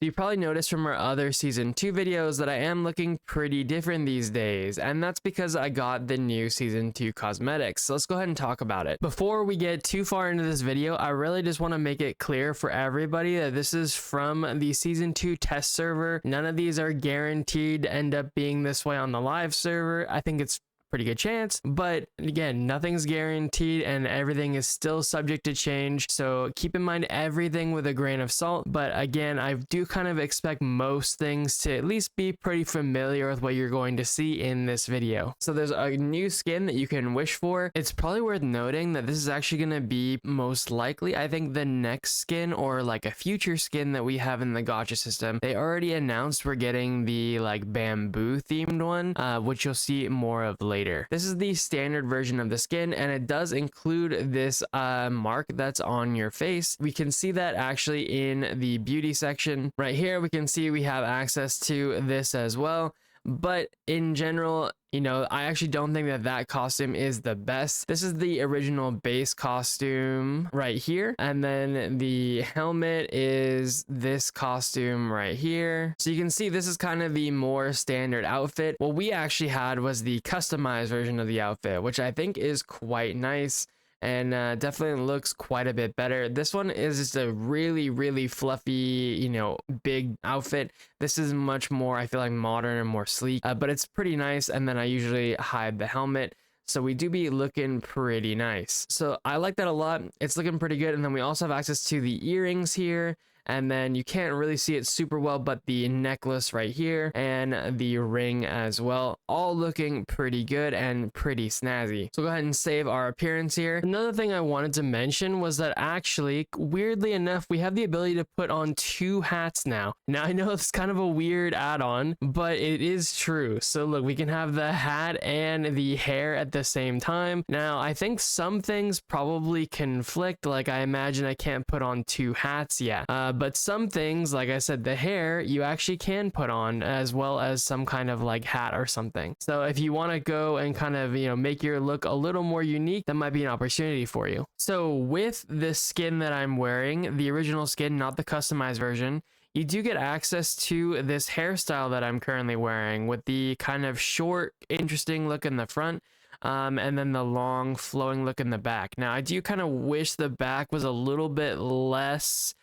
So you probably noticed from our other season 2 videos that I am looking pretty different these days, and that's because I got the new season 2 cosmetics. So let's go ahead and talk about it. Before we get too far into this video, I really just want to make it clear for everybody that this is from the season 2 test server. None of these are guaranteed to end up being this way on the live server. I think it's pretty good chance, but again, nothing's guaranteed and everything is still subject to change, so keep in mind everything with a grain of salt. But again, I do kind of expect most things to at least be pretty familiar with what you're going to see in this video. So there's a new skin that you can wish for. It's probably worth noting that this is actually going to be most likely, I think, the next skin or like a future skin that we have in the gacha system. They already announced we're getting the like bamboo themed one, which you'll see more of later. This is the standard version of the skin, and it does include this mark that's on your face. We can see that actually in the beauty section right here. We can see we have access to this as well, but in general, you know, I actually don't think that that costume is the best. This is the original base costume right here. And then the helmet is this costume right here. So you can see this is kind of the more standard outfit. What we actually had was the customized version of the outfit, which I think is quite nice and definitely looks quite a bit better. This one is just a really fluffy, you know, big outfit. This is much more, I feel like, modern and more sleek, but it's pretty nice. And then I usually hide the helmet, so we do be looking pretty nice. So I like that a lot. It's looking pretty good. And then we also have access to the earrings here. And then you can't really see it super well, but the necklace right here and the ring as well, all looking pretty good and pretty snazzy. So go ahead and save our appearance here. Another thing I wanted to mention was that actually, weirdly enough, we have the ability to put on 2 hats now. Now I know it's kind of a weird add-on, but it is true. So look, we can have the hat and the hair at the same time. Now I think some things probably conflict. Like I imagine I can't put on 2 hats yet. But some things, like I said, the hair, you actually can put on, as well as some kind of like hat or something. So if you want to go and kind of, you know, make your look a little more unique, that might be an opportunity for you. So with this skin that I'm wearing, the original skin, not the customized version, you do get access to this hairstyle that I'm currently wearing with the kind of short, interesting look in the front. And then the long flowing look in the back. Now I do kind of wish the back was a little bit less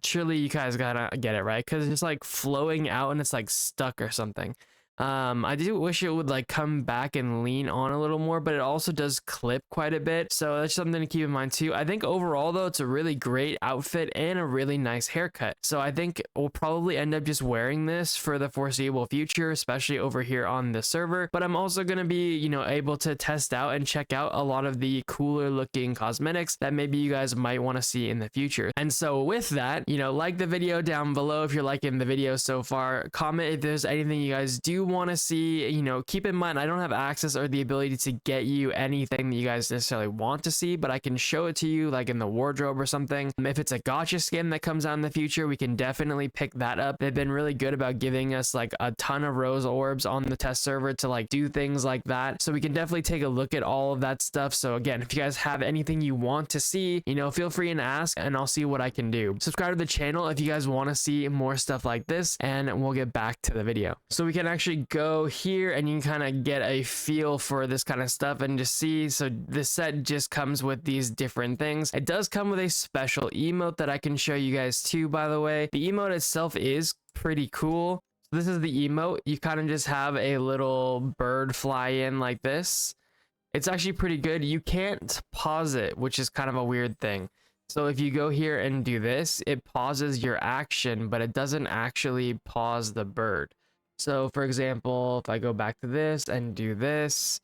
surely you guys gotta get it, right? Because it's like flowing out and it's like stuck or something. I do wish it would like come back and lean on a little more, but it also does clip quite a bit, so that's something to keep in mind too. I think overall though, it's a really great outfit and a really nice haircut, so I think we'll probably end up just wearing this for the foreseeable future, especially over here on the server. But I'm also going to be, you know, able to test out and check out a lot of the cooler looking cosmetics that maybe you guys might want to see in the future. And so with that, you know, like the video down below if you're liking the video so far, comment if there's anything you guys do want to see. You know, keep in mind I don't have access or the ability to get you anything that you guys necessarily want to see, but I can show it to you like in the wardrobe or something. If it's a gacha skin that comes out in the future, we can definitely pick that up. They've been really good about giving us like a ton of rose orbs on the test server to like do things like that, so we can definitely take a look at all of that stuff. So again, if you guys have anything you want to see, you know, feel free and ask and I'll see what I can do. Subscribe to the channel if you guys want to see more stuff like this, and we'll get back to the video. So we can actually go here and you can kind of get a feel for this kind of stuff and just see. So this set just comes with these different things. It does come with a special emote that I can show you guys too, by the way. The emote itself is pretty cool. So this is the emote. You kind of just have a little bird fly in like this. It's actually pretty good. You can't pause it, which is kind of a weird thing. So if you go here and do this, it pauses your action, but it doesn't actually pause the bird. So for example, if I go back to this and do this,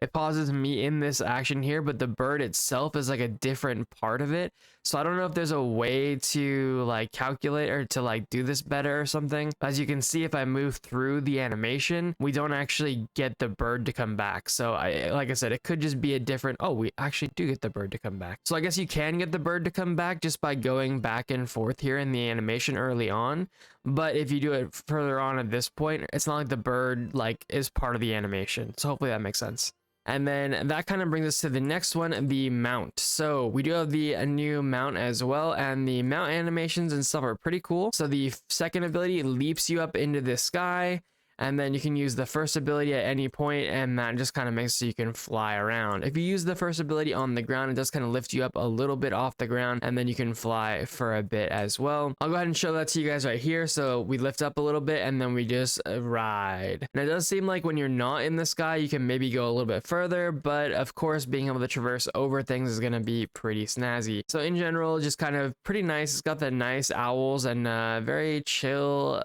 it pauses me in this action here, but the bird itself is like a different part of it. So I don't know if there's a way to like calculate or to like do this better or something. As you can see, if I move through the animation, we don't actually get the bird to come back. So like I said, it could just be a different, oh, we actually do get the bird to come back. So I guess you can get the bird to come back just by going back and forth here in the animation early on. But if you do it further on at this point, it's not like the bird like is part of the animation. So hopefully that makes sense. And then that kind of brings us to the next one, the mount. So we do have the new mount as well, and the mount animations and stuff are pretty cool. So the second ability leaps you up into the sky, and then you can use the first ability at any point, and that just kind of makes so you can fly around. If you use the first ability on the ground, it does kind of lift you up a little bit off the ground, and then you can fly for a bit as well. I'll go ahead and show that to you guys right here. So we lift up a little bit, and then we just ride. And it does seem like when you're not in the sky, you can maybe go a little bit further, but of course, being able to traverse over things is going to be pretty snazzy. So in general, just kind of pretty nice. It's got the nice owls and very chill,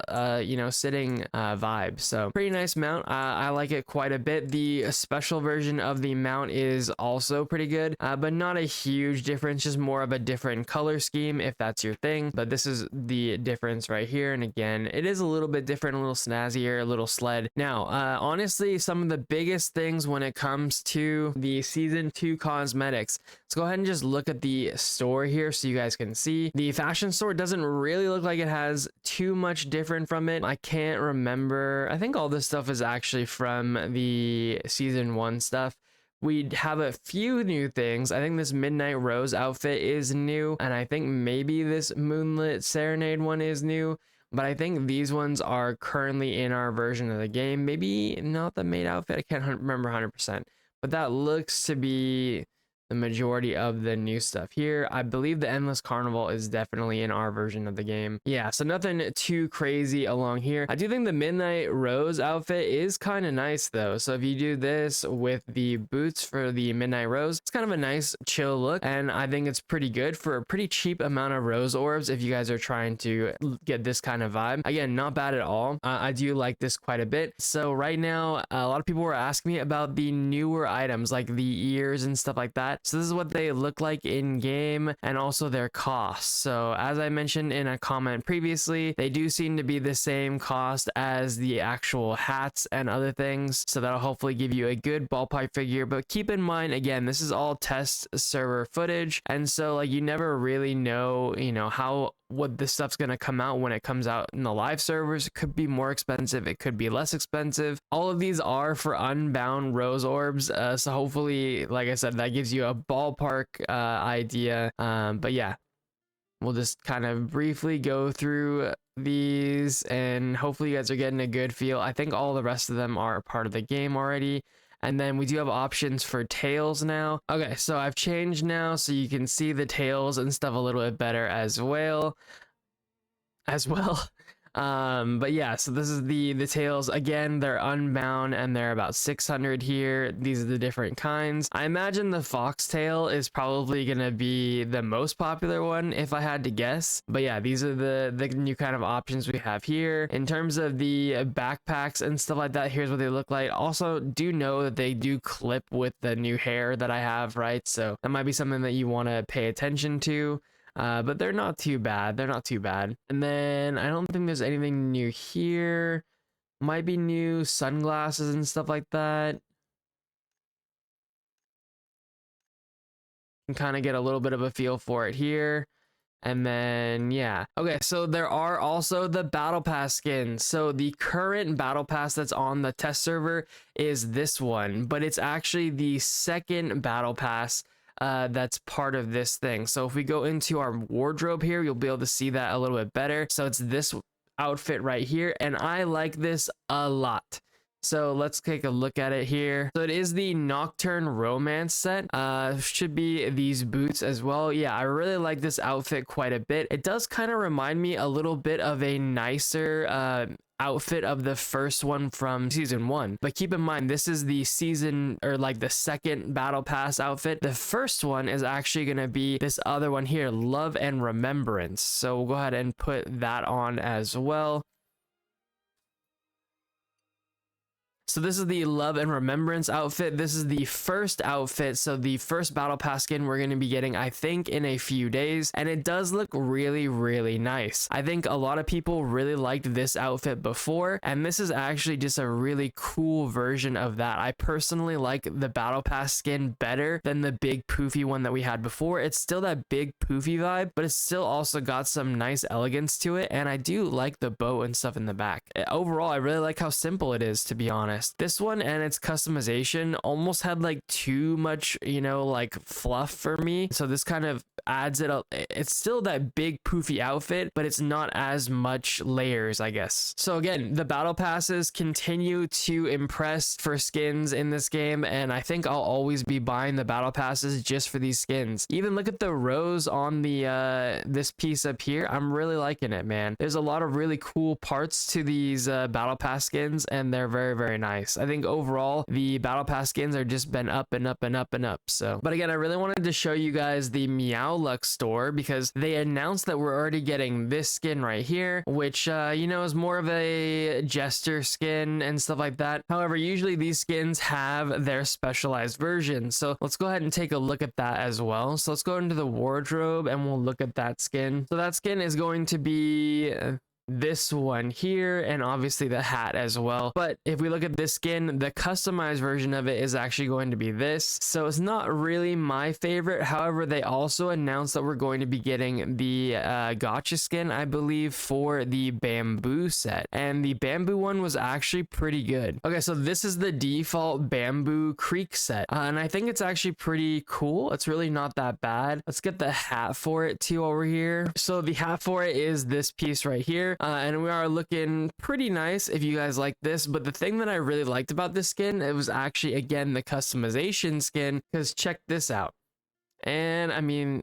sitting vibes. So pretty nice mount. I like it quite a bit. The special version of the mount is also pretty good, but not a huge difference, just more of a different color scheme if that's your thing. But this is the difference right here. And again, it is a little bit different, a little snazzier, a little sled. Now, honestly, some of the biggest things when it comes to the season 2 cosmetics, let's go ahead and just look at the store here so you guys can see. The fashion store doesn't really look like it has too much different from it. I can't remember. I think all this stuff is actually from the season 1 stuff. We have a few new things. I think this Midnight Rose outfit is new, and I think maybe this Moonlit Serenade one is new, but I think these ones are currently in our version of the game. Maybe not the maid outfit. I can't remember 100%, but that looks to be the majority of the new stuff here. I believe the Endless Carnival is definitely in our version of the game. Yeah, so nothing too crazy along here. I do think the Midnight Rose outfit is kind of nice though. So if you do this with the boots for the Midnight Rose, it's kind of a nice chill look, and I think it's pretty good for a pretty cheap amount of rose orbs if you guys are trying to get this kind of vibe. Again, not bad at all. I do like this quite a bit. So right now, a lot of people were asking me about the newer items like the ears and stuff like that. So this is what they look like in game and also their costs. So as I mentioned in a comment previously, they do seem to be the same cost as the actual hats and other things. So that'll hopefully give you a good ballpark figure. But keep in mind, again, this is all test server footage. And so like you never really know, what this stuff's going to come out when it comes out in the live servers. It could be more expensive, it could be less expensive. All of these are for unbound rose orbs, so hopefully, like I said, that gives you a ballpark idea. But yeah, we'll just kind of briefly go through these, and hopefully you guys are getting a good feel. I think all the rest of them are a part of the game already. And then we do have options for tails now. Okay, so I've changed now so you can see the tails and stuff a little bit better as well. But yeah, so this is the tails. Again, they're unbound and they're about 600 here. These are the different kinds. I imagine the foxtail is probably gonna be the most popular one if I had to guess. But yeah, these are the new kind of options we have here. In terms of the backpacks and stuff like that, here's what they look like. Also, do know that they do clip with the new hair that I have, right? So that might be something that you want to pay attention to. But they're not too bad. They're not too bad. And then I don't think there's anything new here. Might be new sunglasses and stuff like that. You can kind of get a little bit of a feel for it here. And then, yeah. Okay, so there are also the Battle Pass skins. So the current Battle Pass that's on the test server is this one, but it's actually the second Battle Pass that's part of this thing. So if we go into our wardrobe here, you'll be able to see that a little bit better. So it's this outfit right here, and I like this a lot. So let's take a look at it here. So it is the Nocturne Romance set. Should be these boots as well. Yeah, I really like this outfit quite a bit. It does kind of remind me a little bit of a nicer outfit of the first one from season 1, but keep in mind this is the season, or like the second battle pass outfit. The first one is actually going to be this other one here, Love and Remembrance. So we'll go ahead and put that on as well. So this is the Love and Remembrance outfit. This is the first outfit, so the first battle pass skin we're going to be getting, I think, in a few days, and it does look really, really nice. I think a lot of people really liked this outfit before, and this is actually just a really cool version of that. I personally like the battle pass skin better than the big poofy one that we had before. It's still that big poofy vibe, but it's still also got some nice elegance to it, and I do like the bow and stuff in the back. Overall, I really like how simple it is, to be honest. honest. This one and its customization almost had like too much, you know, like fluff for me. So this kind of adds it up. It's still that big poofy outfit, but it's not as much layers, I guess. So again, the battle passes continue to impress for skins in this game, and I think I'll always be buying the battle passes just for these skins. Even look at the rows on the this piece up here. I'm really liking it, man. There's a lot of really cool parts to these battle pass skins, and they're very, very nice. I think overall the battle pass skins are just been up and up and up and up. So, but again, I really wanted to show you guys the Meowlux store because they announced that we're already getting this skin right here, which you know, is more of a jester skin and stuff like that. However, usually these skins have their specialized versions, so let's go ahead and take a look at that as well. So let's go into the wardrobe and we'll look at that skin. So that skin is going to be this one here, and obviously the hat as well. But if we look at this skin, the customized version of it is actually going to be this, so it's not really my favorite. However, they also announced that we're going to be getting the gotcha skin, I believe, for the bamboo set, and the bamboo one was actually pretty good. Okay, so this is the default bamboo creek set, and I think it's actually pretty cool. It's really not that bad. Let's get the hat for it too over here. So the hat for it is this piece right here. And we are looking pretty nice if you guys like this. But the thing that I really liked about this skin, it was actually, again, the customization skin, because check this out. And I mean,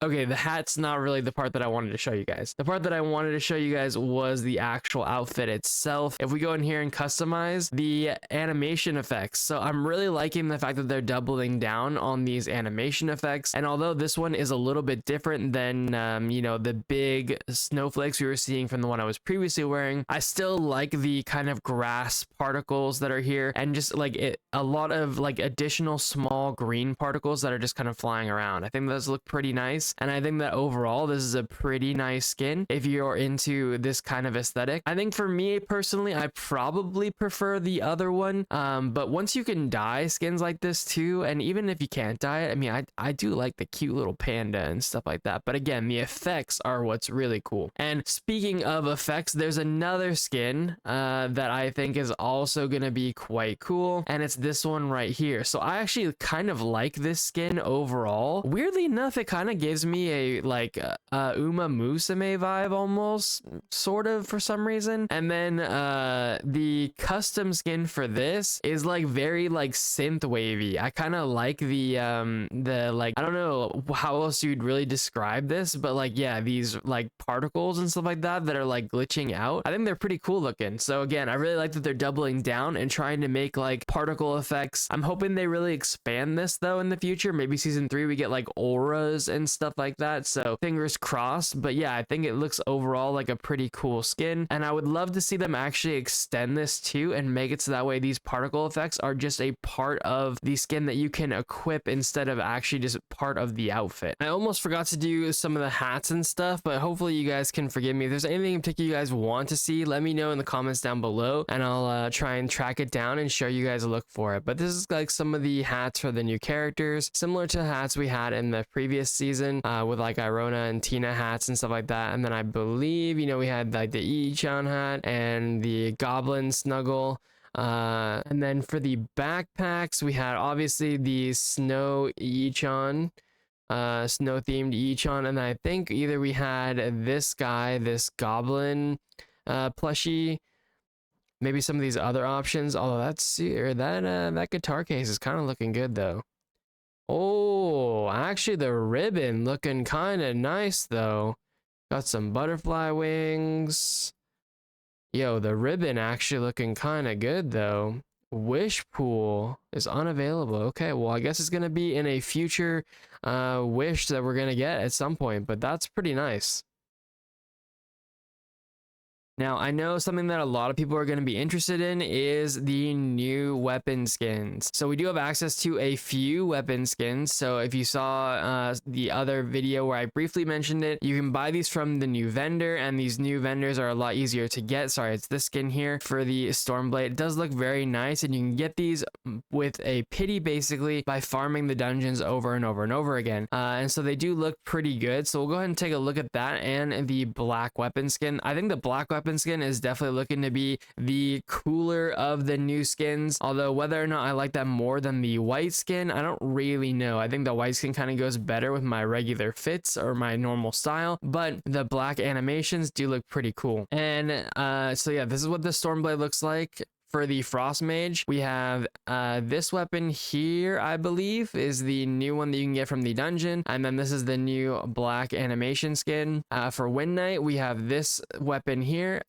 okay, the hat's not really the part that I wanted to show you guys. The part that I wanted to show you guys was the actual outfit itself. If we go in here and customize the animation effects, so I'm really liking the fact that they're doubling down on these animation effects. And although this one is a little bit different than you know, the big snowflakes we were seeing from the one I was previously wearing, I still like the kind of grass particles that are here, and just like a lot of like additional small green particles that are just kind of flying around. I think those look pretty nice. And I think that overall this is a pretty nice skin if you're into this kind of aesthetic. I think for me personally, I probably prefer the other one, but once you can dye skins like this too, and even if you can't dye it, I mean, I do like the cute little panda and stuff like that. But again, the effects are what's really cool. And speaking of effects, there's another skin that I think is also gonna be quite cool, and it's this one right here. So I actually kind of like this skin overall. Weirdly enough, it kind of gives me a like Uma Musume vibe almost, sort of, for some reason. And then the custom skin for this is like very like synth wavy. I kind of like the like, I don't know how else you'd really describe this, but like, yeah, these like particles and stuff like that that are like glitching out, I think they're pretty cool looking. So again, I really like that they're doubling down and trying to make like particle effects. I'm hoping they really expand this though in the future. Maybe season 3 we get like auras and stuff like that, so fingers crossed. But yeah, I think it looks overall like a pretty cool skin, and I would love to see them actually extend this too and make it so that way these particle effects are just a part of the skin that you can equip instead of actually just part of the outfit. I almost forgot to do some of the hats and stuff, but hopefully you guys can forgive me. If there's anything in particular you guys want to see, let me know in the comments down below, and I'll try and track it down and show you guys a look for it. But this is like some of the hats for the new characters, similar to the hats we had in the previous season with like Irona and Tina hats and stuff like that. And then I believe, you know, we had like the Ii-chan hat and the Goblin Snuggle. And then for the backpacks, we had obviously the Snow Ii-chan, snow themed Ii-chan, and I think either we had this guy, this Goblin plushie, maybe some of these other options. Although that guitar case is kind of looking good though. Oh, actually the ribbon looking kind of nice though. Got some butterfly wings. Yo, the ribbon actually looking kind of good though. Wish pool is unavailable. Okay, well, I guess it's gonna be in a future wish that we're gonna get at some point, but that's pretty nice. Now, I know something that a lot of people are going to be interested in is the new weapon skins. So we do have access to a few weapon skins. So if you saw the other video where I briefly mentioned it, you can buy these from the new vendor, and these new vendors are a lot easier to get. Sorry, it's this skin here for the Stormblade. It does look very nice, and you can get these with a pity basically by farming the dungeons over and over and over again. And so they do look pretty good. So we'll go ahead and take a look at that and the black weapon skin. I think the black weapon weapon skin is definitely looking to be the cooler of the new skins, although whether or not I like that more than the white skin, I don't really know. I think the white skin kind of goes better with my regular fits or my normal style, but the black animations do look pretty cool. And so yeah, this is what the Stormblade looks like. For the Frost Mage, we have this weapon here, I believe, is the new one that you can get from the dungeon. And then this is the new black animation skin. For Wind Knight, we have this weapon here.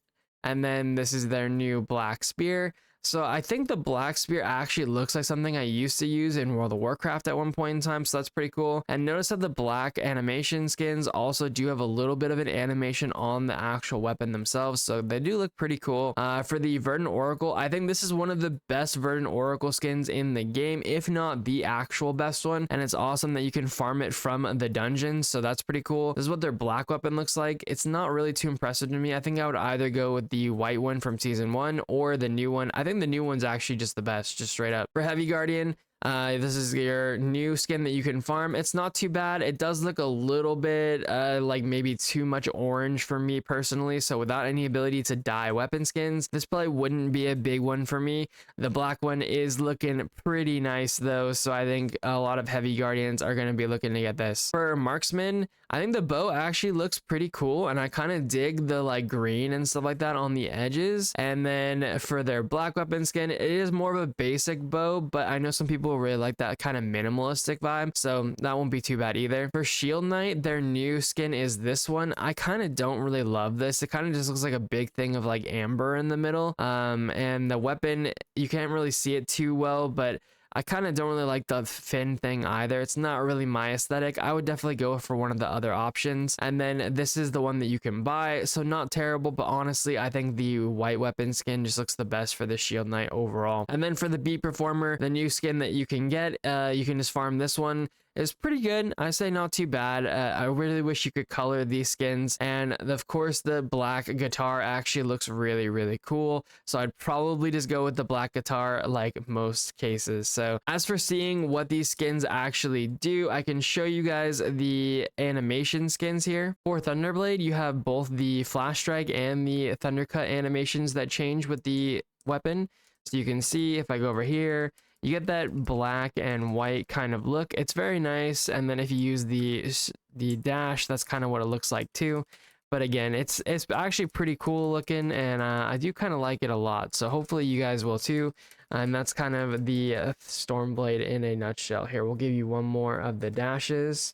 And then this is their new black spear. So I think the black spear actually looks like something I used to use in World of Warcraft at one point in time, so that's pretty cool. And notice that the black animation skins also do have a little bit of an animation on the actual weapon themselves, so they do look pretty cool. For the Verdant Oracle, I think this is one of the best Verdant Oracle skins in the game, if not the actual best one, and it's awesome that you can farm it from the dungeon, so that's pretty cool. This is what their black weapon looks like. It's not really too impressive to me. I think I would either go with the white one from Season 1 or the new one. I think the new one's actually just the best, just straight up. For Heavy Guardian, this is your new skin that you can farm. It's not too bad. It does look a little bit like maybe too much orange for me personally, so without any ability to dye weapon skins, this probably wouldn't be a big one for me. The black one is looking pretty nice though, so I think a lot of Heavy Guardians are going to be looking to get this. For Marksman, I think the bow actually looks pretty cool, and I kind of dig the like green and stuff like that on the edges. And then for their black weapon skin, it is more of a basic bow, but I know some people really like that kind of minimalistic vibe, so that won't be too bad either. For Shield Knight, their new skin is this one. I kind of don't really love this. It kind of just looks like a big thing of like amber in the middle, and the weapon, you can't really see it too well, but I kind of don't really like the fin thing either. It's not really my aesthetic. I would definitely go for one of the other options. And then this is the one that you can buy, so not terrible, but honestly, I think the white weapon skin just looks the best for the Shield Knight overall. And then for the Beat Performer, the new skin that you can get, you can just farm this one. Is pretty good. I say not too bad. I really wish you could color these skins, and of course the black guitar actually looks really cool, so I'd probably just go with the black guitar like most cases. So as for seeing what these skins actually do, I can show you guys the animation skins here. For Thunderblade, you have both the Flash Strike and the Thundercut animations that change with the weapon. So you can see if I go over here, you get that black and white kind of look. It's very nice. And then if you use the dash, that's kind of what it looks like too. But again, it's actually pretty cool looking, and I do kind of like it a lot. So hopefully you guys will too. And that's kind of the Stormblade in a nutshell. Here, we'll give you one more of the dashes.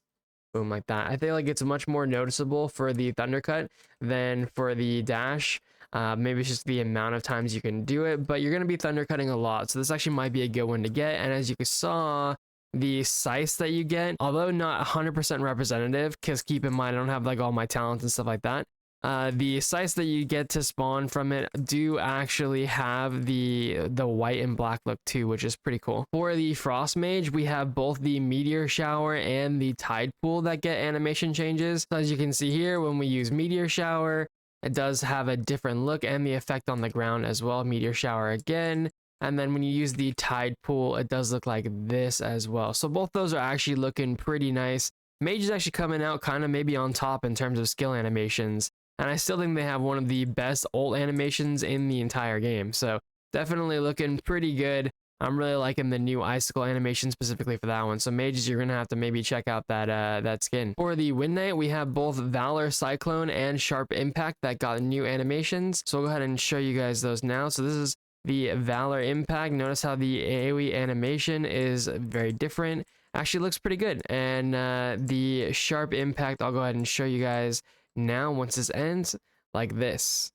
Boom, like that. I feel like it's much more noticeable for the Thundercut than for the dash. Maybe it's just the amount of times you can do it, but you're going to be thundercutting a lot, so this actually might be a good one to get. And as you saw, the size that you get, although not 100% representative, because keep in mind I don't have like all my talents and stuff like that, the size that you get to spawn from it do actually have the white and black look too, which is pretty cool. For the Frost Mage, we have both the Meteor Shower and the Tide Pool that get animation changes. So as you can see here, when we use Meteor Shower, it does have a different look and the effect on the ground as well. Meteor Shower again. And then when you use the Tide Pool, it does look like this as well. So both those are actually looking pretty nice. Mage is actually coming out kind of maybe on top in terms of skill animations. And I still think they have one of the best ult animations in the entire game. So definitely looking pretty good. I'm really liking the new icicle animation specifically for that one. So mages, you're gonna have to maybe check out that skin. For the Wind Knight, we have both Valor Cyclone and Sharp Impact that got new animations. So I'll go ahead and show you guys those now. So this is the Valor Impact. Notice how the AoE animation is very different. Actually looks pretty good. And the Sharp Impact, I'll go ahead and show you guys now once this ends, like this.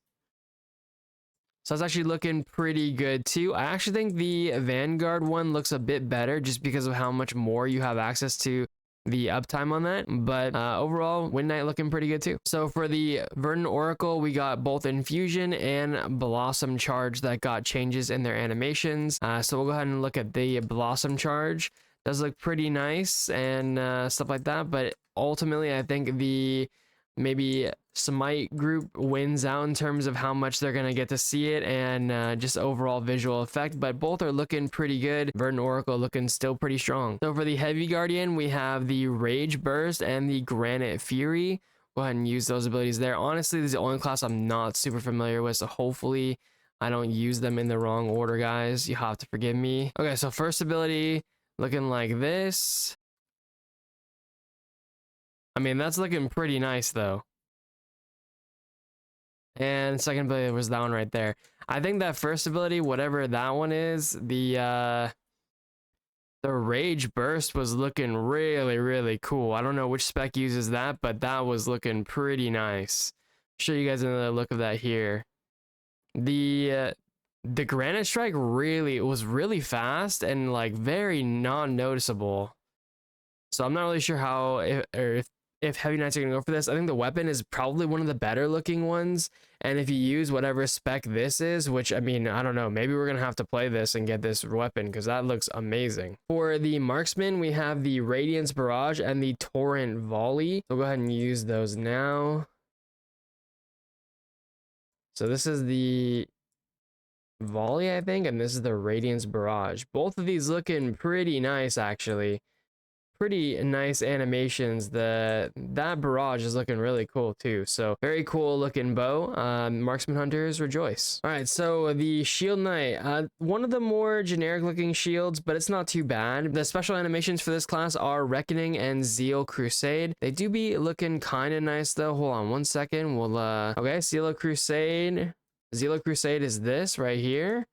So it's actually looking pretty good too. I actually think the Vanguard one looks a bit better just because of how much more you have access to the uptime on that. But overall, Wind Knight looking pretty good too. So for the Verdant Oracle, we got both Infusion and Blossom Charge that got changes in their animations. So we'll go ahead and look at the Blossom Charge. Does look pretty nice and stuff like that. But ultimately, I think the maybe Smite group wins out in terms of how much they're gonna get to see it and just overall visual effect, but both are looking pretty good. Verdant Oracle looking still pretty strong. So for the Heavy Guardian, we have the Rage Burst and the Granite Fury, Go ahead and use those abilities there. Honestly, this is the only class I'm not super familiar with, so hopefully I don't use them in the wrong order, guys. You have to forgive me. Okay, so first ability looking like this. I mean, that's looking pretty nice though. And second ability was that one right there. I think that first ability, whatever that one is, the rage burst was looking really, really cool. I don't know which spec uses that, but that was looking pretty nice. Show you guys another look of that here. The granite strike was really fast and like very non-noticeable. So I'm not really sure how if heavy knights are gonna go for this. I think the weapon is probably one of the better looking ones, and if you use whatever spec this is, which I mean, I don't know, maybe we're gonna have to play this and get this weapon because that looks amazing. For the Marksman, we have the Radiance Barrage and the Torrent Volley. So go ahead and use those now. So this is the Volley, I think, and this is the Radiance Barrage. Both of these looking pretty nice, actually. Pretty nice animations. That barrage is looking really cool too. So very cool looking bow. Marksman hunters rejoice. All right, so the shield knight, one of the more generic looking shields, but it's not too bad. The special animations for this class are Reckoning and Zeal Crusade. They do be looking kind of nice though. Hold on one second. We'll okay, Zeal Crusade is this right here.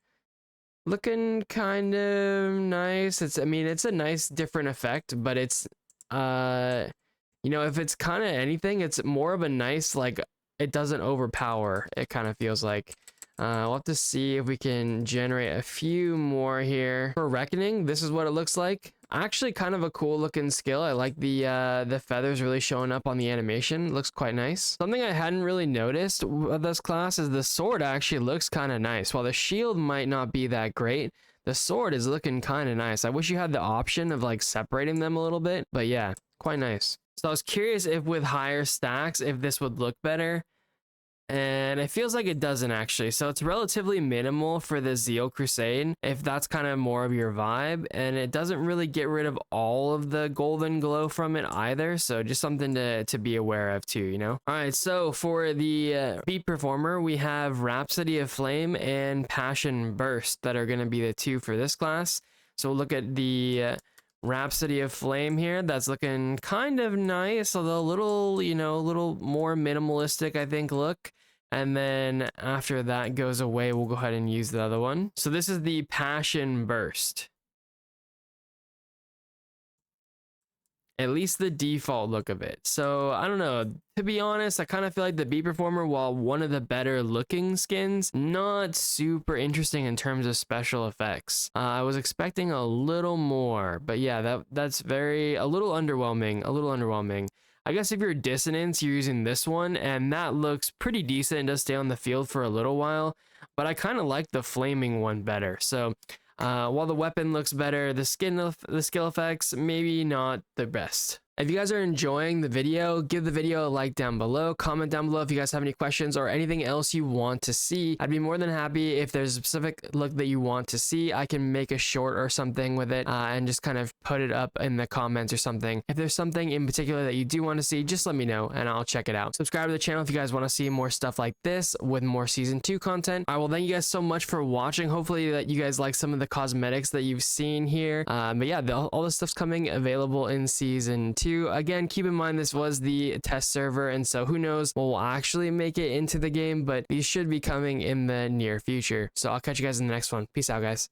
Looking kind of nice. I mean, it's a nice different effect, but it's you know, if it's kind of anything, it's more of a nice, like, it doesn't overpower, it kind of feels like. We'll have to see if we can generate a few more here. For Reckoning, this is what it looks like. Actually kind of a cool looking skill. I like the feathers really showing up on the animation. It looks quite nice. Something I hadn't really noticed with this class is the sword actually looks kind of nice. While the shield might not be that great, the sword is looking kind of nice. I wish you had the option of like separating them a little bit, but yeah, quite nice. So I was curious if with higher stacks, if this would look better. And it feels like it doesn't actually. So it's relatively minimal for the Zeal Crusade, if that's kind of more of your vibe. And it doesn't really get rid of all of the golden glow from it either. So just something to be aware of too, you know? All right, so for the beat performer, we have Rhapsody of Flame and Passion Burst that are going to be the two for this class. So we'll look at the Rhapsody of Flame here. That's looking kind of nice, although a little, you know, a little more minimalistic, I think, look. And then after that goes away, we'll go ahead and use the other one. So this is the Passion Burst. At least the default look of it. So I don't know, to be honest, I kind of feel like the Beat Performer, while one of the better looking skins, not super interesting in terms of special effects. I was expecting a little more, but yeah, that's a little underwhelming. I guess if you're Dissonance, you're using this one, and that looks pretty decent. It does stay on the field for a little while, but I kind of like the flaming one better. So while the weapon looks better, the skill effects, maybe not the best. If you guys are enjoying the video, give the video a like down below. Comment down below if you guys have any questions or anything else you want to see. I'd be more than happy if there's a specific look that you want to see. I can make a short or something with it and just kind of put it up in the comments or something. If there's something in particular that you do want to see, just let me know and I'll check it out. Subscribe to the channel if you guys want to see more stuff like this with more season 2 content. I will thank you guys so much for watching. Hopefully that you guys like some of the cosmetics that you've seen here. But yeah, all this stuff's coming available in season 2. Again, keep in mind this was the test server, and so who knows what will actually make it into the game, but these should be coming in the near future. So I'll catch you guys in the next one. Peace out, guys.